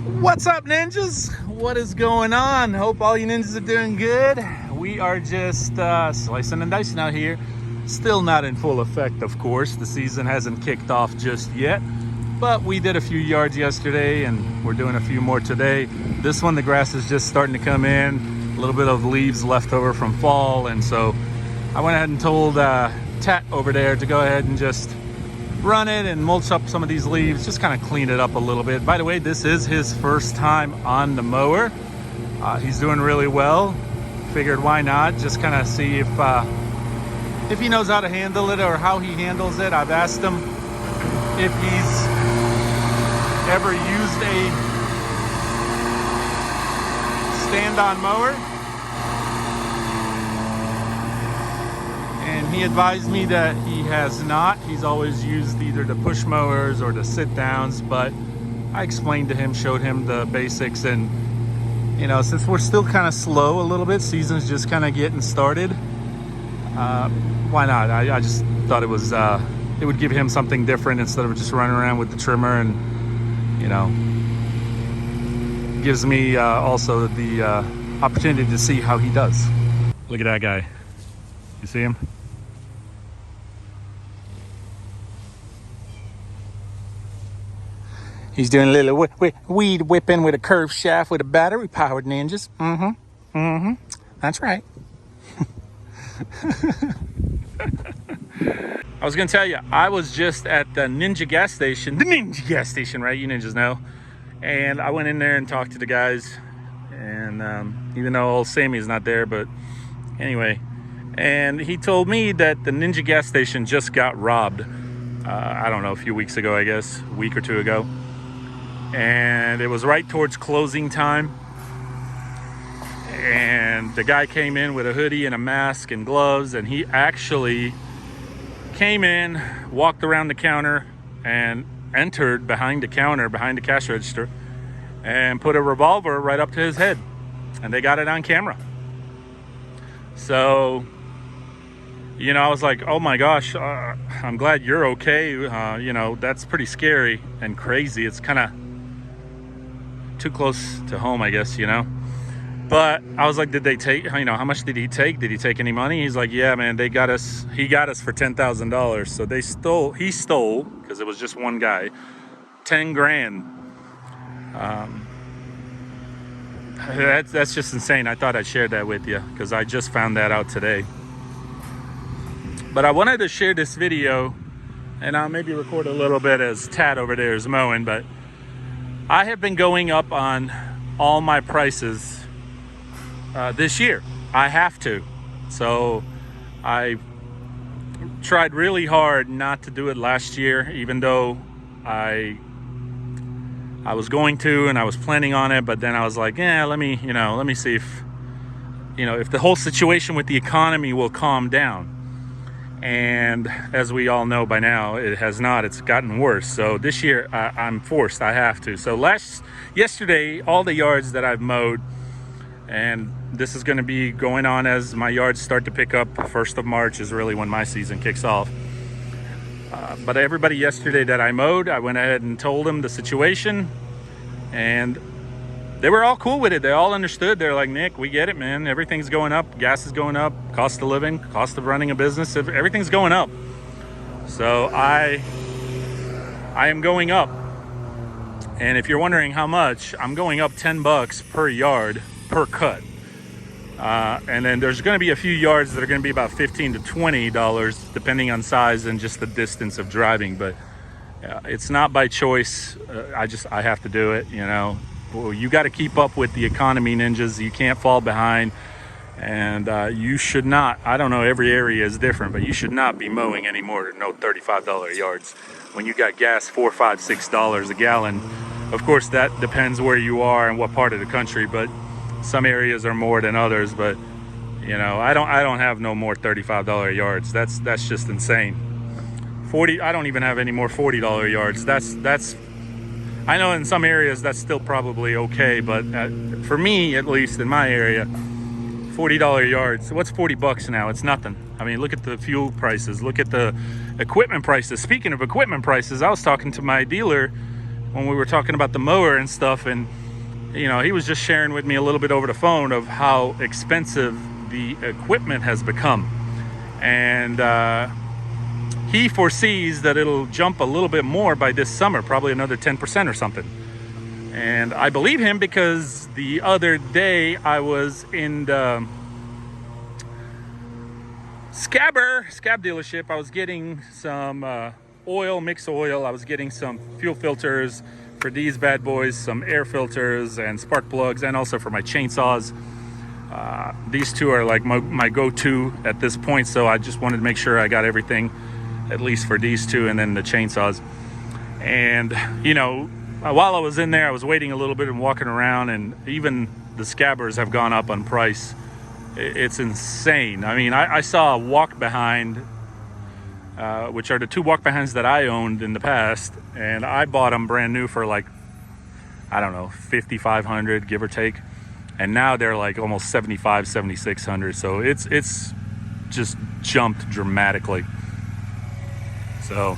What's up, ninjas? What is going on? Hope all you ninjas are doing good. We are just slicing and dicing out here. Still not in full effect, of course. The season hasn't kicked off just yet, but we did a few yards yesterday and we're doing a few more today. This one, the grass is just starting to come in, a little bit of leaves left over from fall, and so I went ahead and told Tat over there to go ahead and just run it and mulch up some of these leaves, just kind of clean it up a little bit. By the way, this is his first time on the mower. He's doing really well. Figured why not, just kind of see if he knows how to handle it or how he handles it. I've asked him if he's ever used a stand-on mower, and he advised me that he has not. He's always used either the push mowers or the sit downs, but I explained to him, showed him the basics, and you know, since we're still kind of slow a little bit, season's just kind of getting started, why not? I just thought it was it would give him something different instead of just running around with the trimmer, and you know, gives me also the opportunity to see how he does. Look at that guy. You see him? He's doing a little weed whipping with a curved shaft with a battery powered ninjas. That's right. I was gonna tell you, I was just at the Ninja gas station. The Ninja gas station, right? You ninjas know. And I went in there and talked to the guys. And even though old Sammy's not there, but anyway. And he told me that the Ninja gas station just got robbed. I don't know, a few weeks ago, I guess, a week or two ago. And it was right towards closing time. And the guy came in with a hoodie and a mask and gloves, and he actually came in, walked around the counter, and entered behind the counter, behind the cash register, and put a revolver right up to his head. And they got it on camera. So, you know, I was like, oh my gosh, I'm glad you're okay. You know, that's pretty scary and crazy. It's kind of too close to home, I guess, you know. But I was like, did they take, you know, how much did he take? Did he take any money? He's like, yeah, man, he got us for $10,000. So he stole, because it was just one guy, 10 grand. That's just insane. I thought I'd share that with you because I just found that out today. But I wanted to share this video, and I'll maybe record a little bit as Tad over there is mowing, but I have been going up on all my prices this year. I have to. So I tried really hard not to do it last year, even though I was going to, and I was planning on it, but then I was like, yeah, let me see if, you know, if the whole situation with the economy will calm down. And as we all know by now, it has not. It's gotten worse. So this year, I'm forced. I have to. So yesterday, all the yards that I've mowed, and this is going to be going on as my yards start to pick up. 1st of March is really when my season kicks off. But everybody yesterday that I mowed, I went ahead and told them the situation, and they were all cool with it. They all understood. They're like, Nick, we get it, man. Everything's going up. Gas is going up. Cost of living, cost of running a business, everything's going up. So I am going up. And if you're wondering how much, I'm going up $10 per yard per cut. And then there's going to be a few yards that are going to be about $15 to $20, depending on size and just the distance of driving. But it's not by choice. I have to do it, you know. Well, you got to keep up with the economy, ninjas. You can't fall behind, and you should not. I don't know, every area is different, but you should not be mowing any more than no $35 yards when you got gas $4, $5, $6 a gallon. Of course, that depends where you are and what part of the country, but some areas are more than others. But you know, I don't have no more $35 yards. That's just insane. 40. I don't even have any more $40 yards. That's I know in some areas that's still probably okay, but for me, at least in my area, $40 yards. What's $40 now? It's nothing. I mean, look at the fuel prices. Look at the equipment prices. Speaking of equipment prices, I was talking to my dealer when we were talking about the mower and stuff, and you know, he was just sharing with me a little bit over the phone of how expensive the equipment has become, and he foresees that it'll jump a little bit more by this summer, probably another 10% or something. And I believe him, because the other day I was in the scab dealership. I was getting some oil, mixed oil. I was getting some fuel filters for these bad boys, some air filters and spark plugs, and also for my chainsaws. These two are like my go-to at this point, so I just wanted to make sure I got everything, at least for these two, and then the chainsaws. And you know, while I was in there, I was waiting a little bit and walking around, and even the scabbers have gone up on price. It's insane. I mean, I saw a walk behind, which are the two walk behinds that I owned in the past, and I bought them brand new for like, I don't know, $5,500, give or take. And now they're like almost $7,500, $7,600. So it's just jumped dramatically. So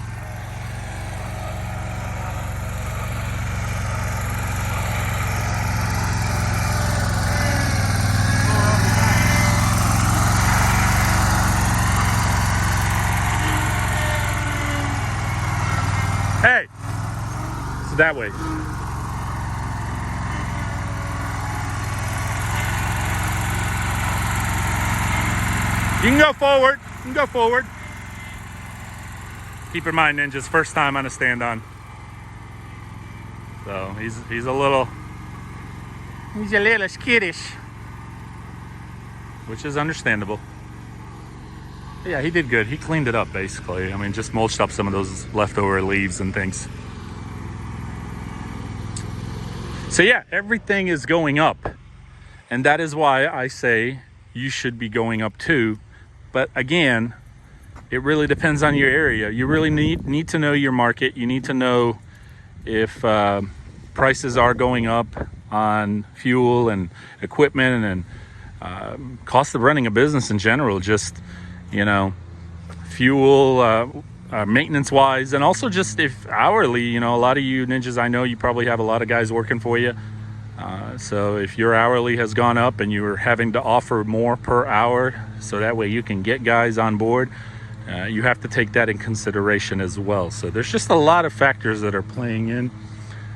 hey, so that way. You can go forward. You can go forward. Keep in mind, Ninja's first time on a stand-on, so he's a little skittish, which is understandable. But yeah, he did good. He cleaned it up basically. I mean, just mulched up some of those leftover leaves and things. So yeah, everything is going up, and that is why I say you should be going up too. But again, it really depends on your area. You really need to know your market. You need to know if prices are going up on fuel and equipment and cost of running a business in general. Just, you know, fuel, maintenance wise, and also just if hourly. You know, a lot of you ninjas, I know you probably have a lot of guys working for you. So if your hourly has gone up and you're having to offer more per hour, so that way you can get guys on board, you have to take that in consideration as well. So there's just a lot of factors that are playing in.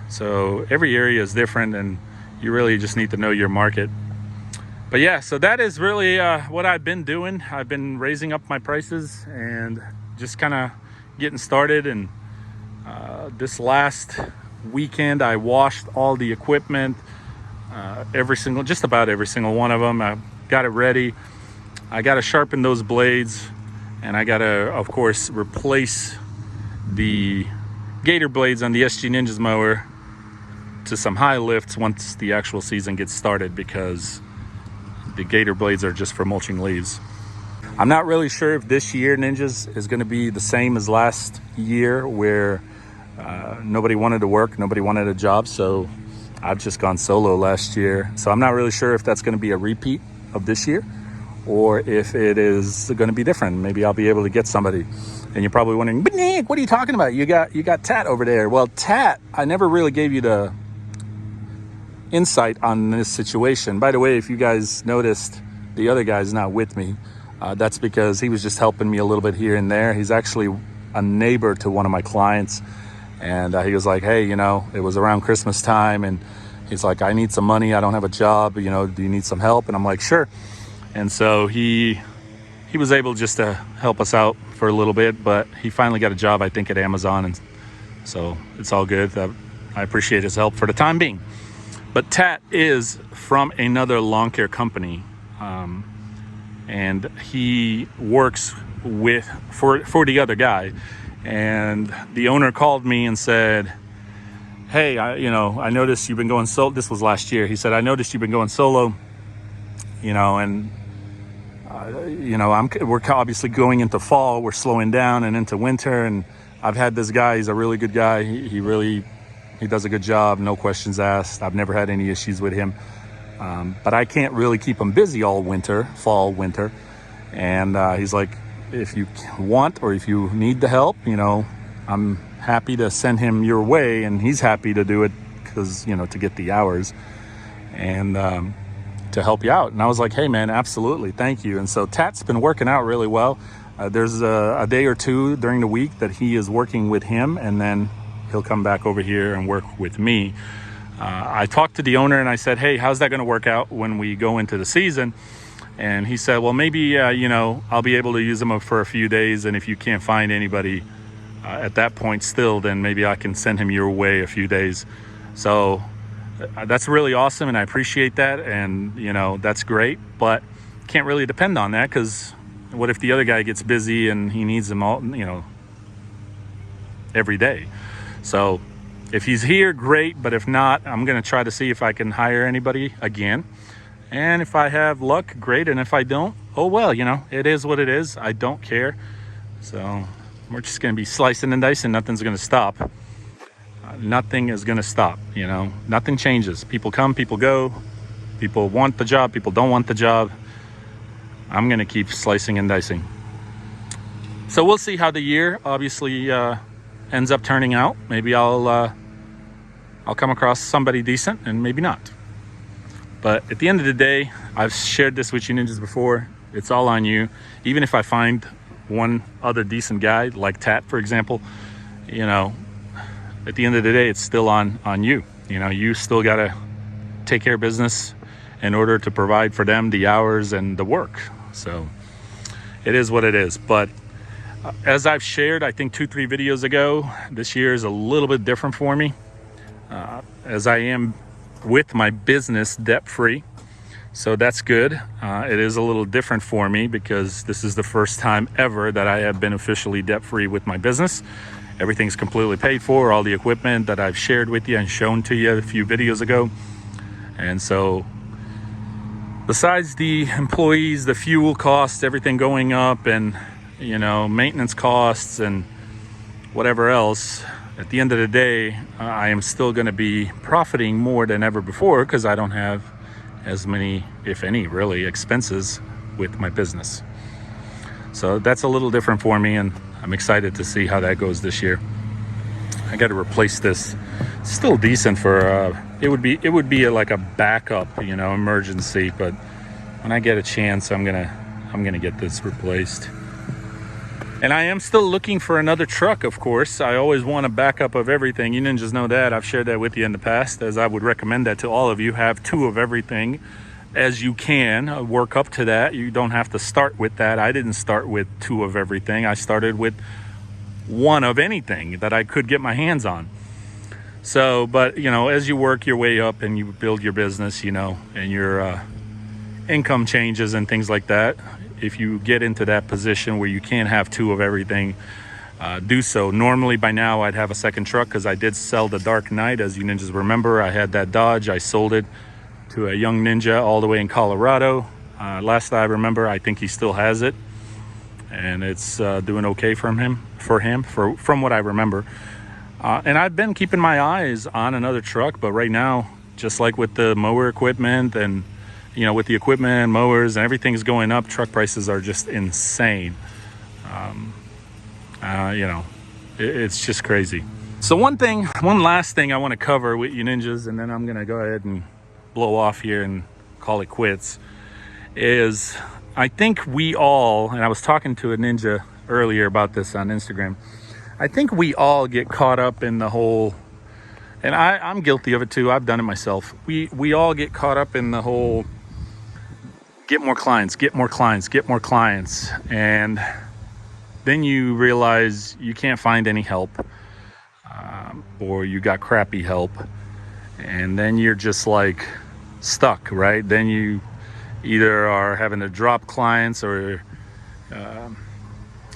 So every area is different, and you really just need to know your market. But yeah, so that is really what I've been doing. I've been raising up my prices and just kind of getting started. And this last weekend I washed all the equipment, just about every single one of them. I got it ready. I got to sharpen those blades, and I got to, of course, replace the gator blades on the SG Ninjas mower to some high lifts once the actual season gets started, because the gator blades are just for mulching leaves. I'm not really sure if this year Ninjas is going to be the same as last year, where nobody wanted to work, nobody wanted a job, so I've just gone solo last year. So I'm not really sure if that's going to be a repeat of this year, or if it is going to be different. Maybe I'll be able to get somebody. And you're probably wondering, but Nick, what are you talking about? You got Tat over there. Well, Tat, I never really gave you the insight on this situation. By the way, if you guys noticed, the other guy's not with me. That's because he was just helping me a little bit here and there. He's actually a neighbor to one of my clients. And he was like, hey, you know, it was around Christmas time, and he's like, I need some money. I don't have a job. You know, do you need some help? And I'm like, sure. And so he was able just to help us out for a little bit, but he finally got a job, I think, at Amazon. And so it's all good. I appreciate his help for the time being. But Tat is from another lawn care company. And he works for the other guy. And the owner called me and said, hey, I noticed you've been going solo. This was last year. He said, I noticed you've been going solo, and we're obviously going into fall. We're slowing down and into winter. And I've had this guy. He's a really good guy. He does a good job. No questions asked. I've never had any issues with him. But I can't really keep him busy all winter, fall, winter. And he's like, if you want or if you need the help, I'm happy to send him your way, and he's happy to do it because, you know, to get the hours and to help you out. And I was like, hey man, absolutely, thank you. And so Tat's been working out really well. There's a day or two during the week that he is working with him, and then he'll come back over here and work with me. I talked to the owner and I said, hey, how's that going to work out when we go into the season? And he said, well, maybe, you know, I'll be able to use them for a few days. And if you can't find anybody at that point still, then maybe I can send him your way a few days. So that's really awesome, and I appreciate that. And, you know, that's great, but can't really depend on that, because what if the other guy gets busy and he needs them all, you know, every day? So if he's here, great. But if not, I'm going to try to see if I can hire anybody again. And if I have luck, great. And if I don't, oh well, you know, it is what it is. I don't care. So we're just going to be slicing and dicing. Nothing's going to stop. Nothing is going to stop, you know. Nothing changes. People come, people go. People want the job, people don't want the job. I'm going to keep slicing and dicing. So we'll see how the year obviously ends up turning out. Maybe I'll come across somebody decent, and maybe not. But at the end of the day, I've shared this with you ninjas before. It's all on you. Even if I find one other decent guy, like Tat, for example, you know, at the end of the day, it's still on you. You know, you still got to take care of business in order to provide for them the hours and the work. So it is what it is. But as I've shared, I think 2-3 videos ago, this year is a little bit different for me, as I am with my business debt-free. So that's good. It is a little different for me because this is the first time ever that I have been officially debt-free with my business. Everything's completely paid for, all the equipment that I've shared with you and shown to you a few videos ago. And so besides the employees, the fuel costs, everything going up, and, you know, maintenance costs and whatever else, at the end of the day, I am still going to be profiting more than ever before because I don't have as many, if any, really, expenses with my business. So that's a little different for me, and I'm excited to see how that goes this year. I got to replace this. It's still decent for it would be like a backup, you know, emergency, but when I get a chance, I'm gonna get this replaced. And I am still looking for another truck, of course. I always want a backup of everything. You ninjas know that. I've shared that with you in the past, as I would recommend that to all of you. Have 2 of everything as you can. Work up to that. You don't have to start with that. I didn't start with 2 of everything. I started with 1 of anything that I could get my hands on. So, but, you know, as you work your way up and you build your business, you know, and your income changes and things like that, if you get into that position where you can't have 2 of everything, do so. Normally by now I'd have a second truck, because I did sell the Dark Knight. As you ninjas remember, I had that Dodge. I sold it to a young ninja all the way in Colorado. Last I remember, I think he still has it, and it's doing okay from what I remember. And I've been keeping my eyes on another truck, but right now, just like with the mower equipment and, you know, with the equipment, mowers, and everything's going up, truck prices are just insane. You know, it's just crazy. So one last thing I want to cover with you ninjas, and then I'm going to go ahead and blow off here and call it quits, is I think we all, and I was talking to a ninja earlier about this on Instagram, I think we all get caught up in the whole, and I'm guilty of it too, I've done it myself. We all get caught up in the whole get more clients, get more clients, get more clients. And then you realize you can't find any help, or you got crappy help. And then you're just like stuck, right? Then you either are having to drop clients, or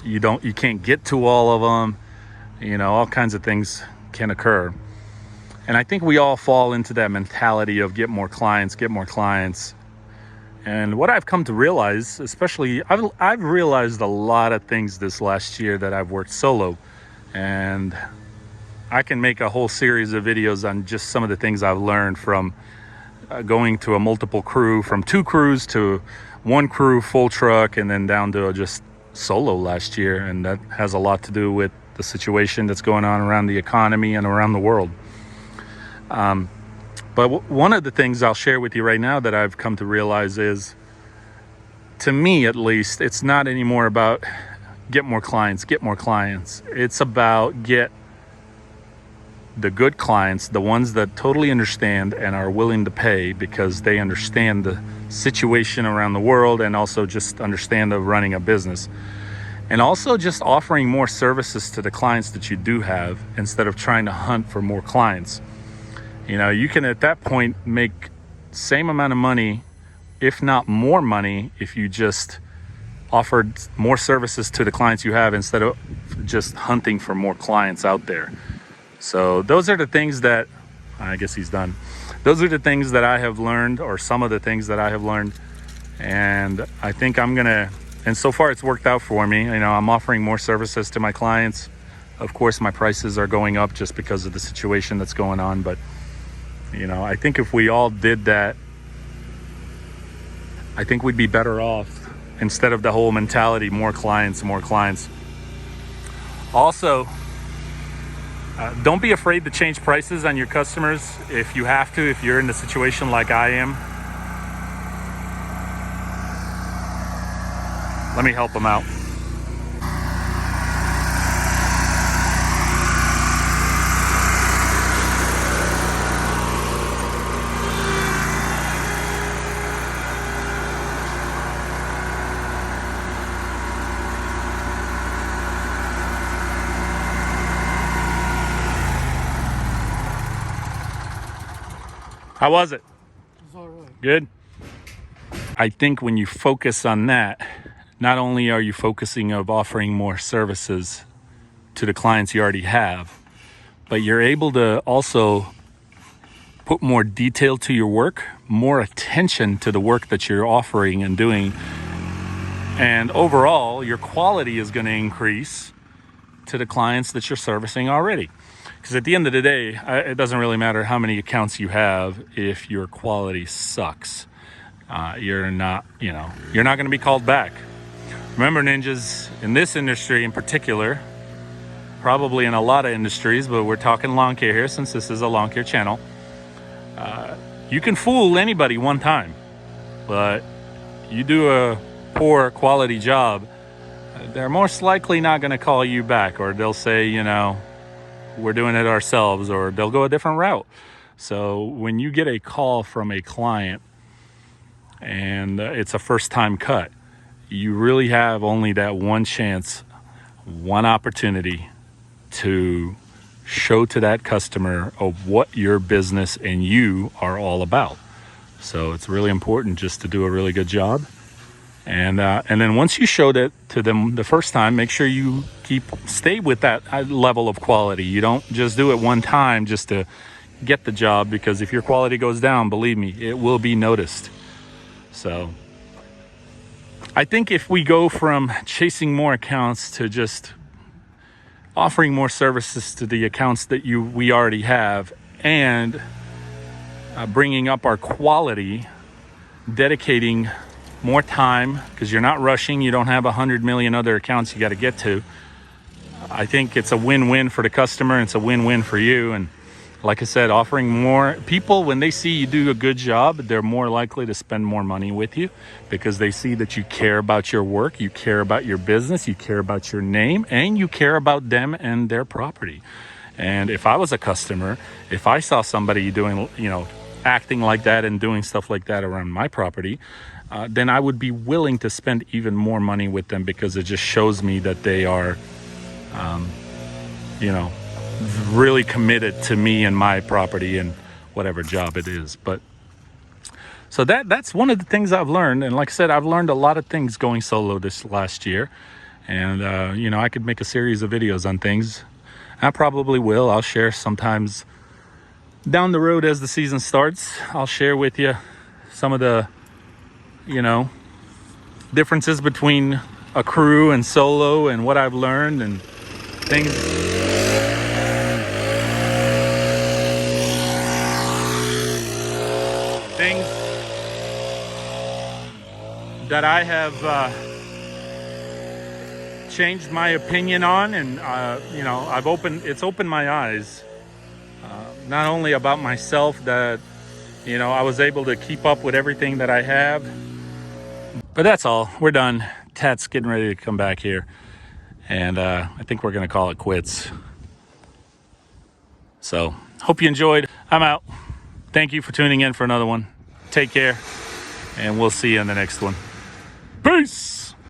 you can't get to all of them. You know, all kinds of things can occur. And I think we all fall into that mentality of get more clients, get more clients. And what I've come to realize, especially, I've realized a lot of things this last year that I've worked solo. And I can make a whole series of videos on just some of the things I've learned from going to a multiple crew, from 2 crews to 1 crew, full truck, and then down to just solo last year. And that has a lot to do with the situation that's going on around the economy and around the world. But one of the things I'll share with you right now that I've come to realize is, to me at least, it's not anymore about get more clients. It's about get the good clients, the ones that totally understand and are willing to pay because they understand the situation around the world and also just understand the running a business. And also just offering more services to the clients that you do have instead of trying to hunt for more clients. You know, you can at that point make same amount of money, if not more money, if you just offered more services to the clients you have instead of just hunting for more clients out there. So those are the things that, I guess he's done. Those are the things that I have learned, or some of the things that I have learned. And I think and so far it's worked out for me. You know, I'm offering more services to my clients. Of course, my prices are going up just because of the situation that's going on. But, you know, I think if we all did that, I think we'd be better off instead of the whole mentality, more clients. Also, don't be afraid to change prices on your customers if you have to, if you're in the situation like I am. Let me help them out. How was it? It's all right. Good. I think when you focus on that, not only are you focusing of offering more services to the clients you already have, but you're able to also put more detail to your work, more attention to the work that you're offering and doing. And overall, your quality is going to increase to the clients that you're servicing already. Because at the end of the day, it doesn't really matter how many accounts you have if your quality sucks. You're not going to be called back. Remember, ninjas, in this industry in particular, probably in a lot of industries, but we're talking lawn care here since this is a lawn care channel. You can fool anybody one time, but you do a poor quality job, they're most likely not going to call you back, or they'll say, we're doing it ourselves, or they'll go a different route. So when you get a call from a client and it's a first time cut, you really have only that one chance, one opportunity to show to that customer of what your business and you are all about. So it's really important just to do a really good job. And then once you show that to them the first time, make sure you stay with that level of quality. You don't just do it one time just to get the job, because if your quality goes down, believe me, it will be noticed. So I think if we go from chasing more accounts to just offering more services to the accounts that we already have, and bringing up our quality, dedicating more time, because you're not rushing, you don't have 100 million other accounts you got to get to. I think it's a win-win for the customer, and it's a win-win for you. And like I said, offering more people, when they see you do a good job, they're more likely to spend more money with you, because they see that you care about your work, you care about your business, you care about your name, and you care about them and their property. And if I was a customer, if I saw somebody doing, acting like that and doing stuff like that around my property, then I would be willing to spend even more money with them, because it just shows me that they are, really committed to me and my property and whatever job it is. But so that's one of the things I've learned. And like I said, I've learned a lot of things going solo this last year. And, I could make a series of videos on things. I probably will. I'll share sometimes down the road as the season starts. I'll share with you some of the differences between a crew and solo, and what I've learned and things that I have changed my opinion on, and you know, it's opened my eyes, not only about myself, that, you know, I was able to keep up with everything that I have. But that's all. We're done. Tat's getting ready to come back here, and I think we're gonna call it quits. So hope you enjoyed. I'm out. Thank you for tuning in for another one. Take care, and we'll see you in the next one. Peace.